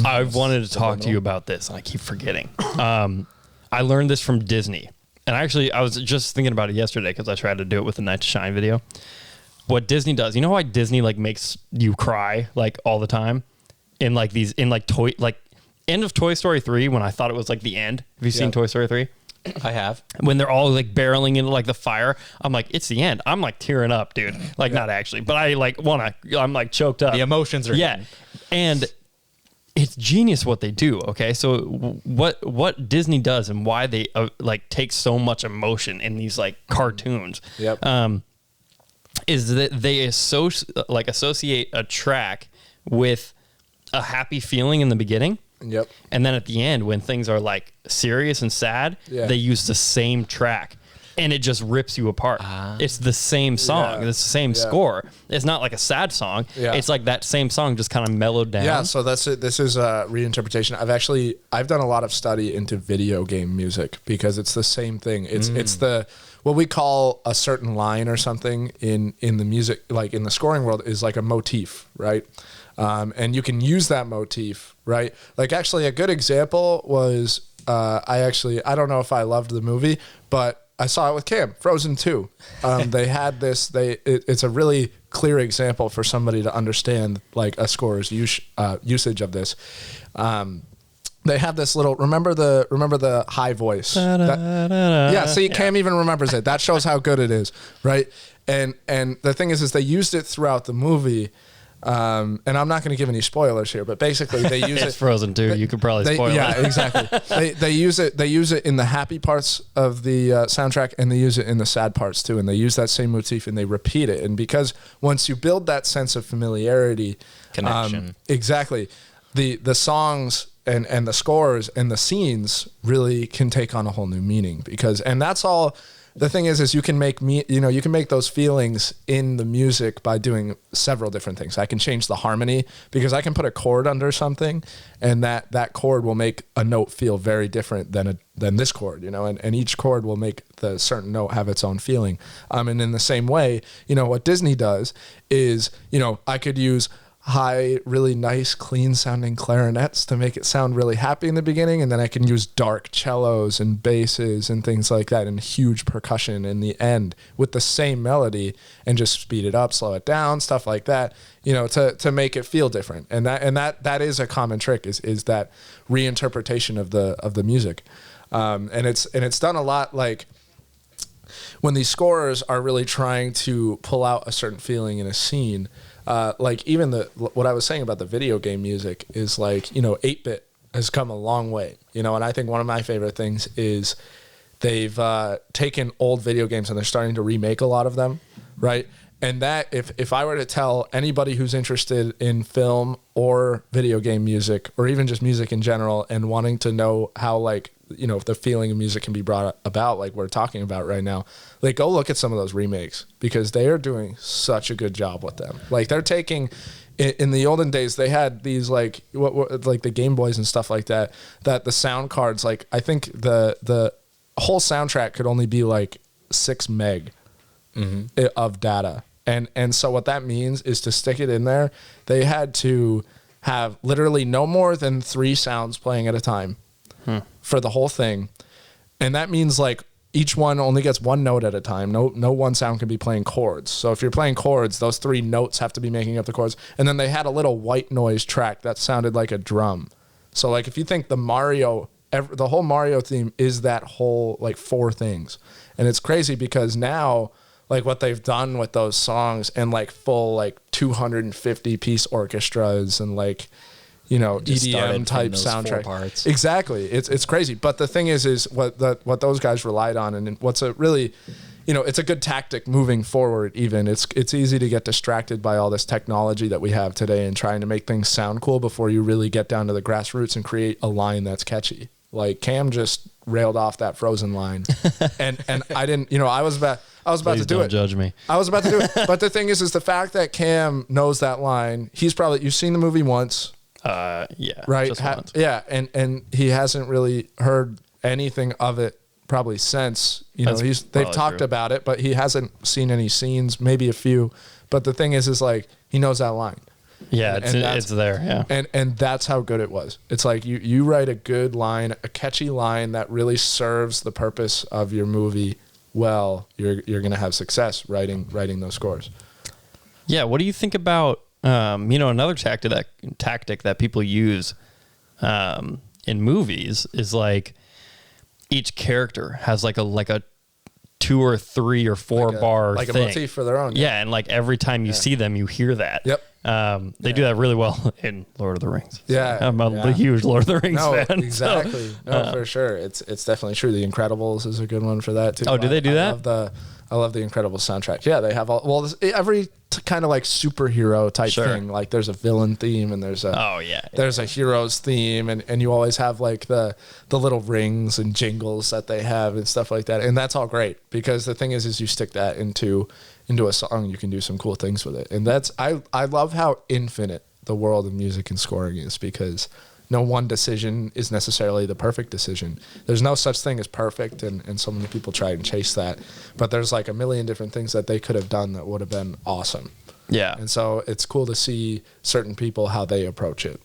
I wanted to talk to you about this, and I keep forgetting. I learned this from Disney, and I was just thinking about it yesterday because I tried to do it with the Night to Shine video. What Disney does, you know why Disney like makes you cry like all the time in like these end of Toy Story 3 when I thought it was like the end. Have you seen Toy Story 3? I have. When they're all like barreling into like the fire, I'm like, it's the end. I'm like tearing up, dude. Like not actually, but I'm like choked up. The emotions are hitting. And it's genius what they do. Okay, so what Disney does and why they like take so much emotion in these like cartoons. Is that they associate a track with a happy feeling in the beginning. Yep. And then at the end, when things are like serious and sad, they use the same track, and it just rips you apart. It's the same song. It's the same score. It's not like a sad song. It's like that same song just kind of mellowed down. Yeah. So that's it. This is a reinterpretation. I've done a lot of study into video game music because it's the same thing. It's what we call a certain line or something in the music, like in the scoring world, is like a motif, right? And you can use that motif, right? Like actually a good example was, I don't know if I loved the movie, but I saw it with Cam, Frozen 2. They had this, it's a really clear example for somebody to understand like a scorer's usage of this. They have this little, remember the high voice? Cam even remembers it. That shows how good it is, right? And the thing is they used it throughout the movie. And I'm not going to give any spoilers here, but basically they use it's Frozen 2. You could probably spoil it. Yeah, exactly. They use it in the happy parts of the soundtrack, and they use it in the sad parts too. And they use that same motif and they repeat it. And because once you build that sense of familiarity, connection, exactly, the songs and the scores and the scenes really can take on a whole new meaning and that's all. The thing is you can make you can make those feelings in the music by doing several different things. I can change the harmony because I can put a chord under something, and that chord will make a note feel very different than this chord, and each chord will make the certain note have its own feeling. And in the same way, what Disney does is, I could use high, really nice, clean sounding clarinets to make it sound really happy in the beginning. And then I can use dark cellos and basses and things like that and huge percussion in the end with the same melody and just speed it up, slow it down, stuff like that, to make it feel different. And that is a common trick is that reinterpretation of the music. And it's done a lot like when these scorers are really trying to pull out a certain feeling in a scene. Like even what I was saying about the video game music is like, 8-bit has come a long way, and I think one of my favorite things is they've taken old video games and they're starting to remake a lot of them, right? And that if I were to tell anybody who's interested in film or video game music or even just music in general and wanting to know how like, the feeling of music can be brought about like we're talking about right now, like go look at some of those remakes because they are doing such a good job with them. Like they're taking, in the olden days, they had these like like the Game Boys and stuff like that the sound cards, like I think the whole soundtrack could only be like 6 meg of data. And so what that means is to stick it in there, they had to have literally no more than 3 sounds playing at a time for the whole thing. And that means like each one only gets 1 note at a time. No one sound can be playing chords. So if you're playing chords, those 3 notes have to be making up the chords. And then they had a little white noise track that sounded like a drum. So like if you think the whole Mario theme is that whole like 4 things. And it's crazy because now like what they've done with those songs and like full like 250 piece orchestras and like EDM type soundtrack. Exactly. It's crazy. But the thing is what those guys relied on, and what's a really, it's a good tactic moving forward. Even it's easy to get distracted by all this technology that we have today and trying to make things sound cool before you really get down to the grassroots and create a line that's catchy. Like Cam just railed off that Frozen line, and I didn't. I was about Please to do don't it. Judge me. I was about to do it. But the thing is the fact that Cam knows that line. You've seen the movie once. Yeah. Right. Just once. Yeah. And he hasn't really heard anything of it probably since, they've talked about it, but he hasn't seen any scenes, maybe a few. But the thing is like, he knows that line. Yeah, And that's- it's there. Yeah. and that's how good it was. It's like you write a good line, a catchy line that really serves the purpose of your movie well, you're going to have success writing those scores. Yeah. What do you think about, another tactic that people use in movies is like each character has like a 2 or 3 or 4 bar like thing. a motif for their own. Yeah, and like every time you see them, you hear that. Yep. They do that really well in Lord of the Rings. Yeah, I'm a huge Lord of the Rings No, fan. exactly. No, for sure. It's definitely true. The Incredibles is a good one for that too. Oh, do they do that? I love the Incredibles soundtrack. Yeah, they have every kind of like superhero type Sure. thing. Like there's a villain theme and there's a there's a hero's theme and you always have like the little rings and jingles that they have and stuff like that. And that's all great because the thing is you stick that into a song, you can do some cool things with it. And that's I love how infinite the world of music and scoring is because no one decision is necessarily the perfect decision. There's no such thing as perfect, and so many people try and chase that. But there's like a million different things that they could have done that would have been awesome. Yeah. And so it's cool to see certain people, how they approach it.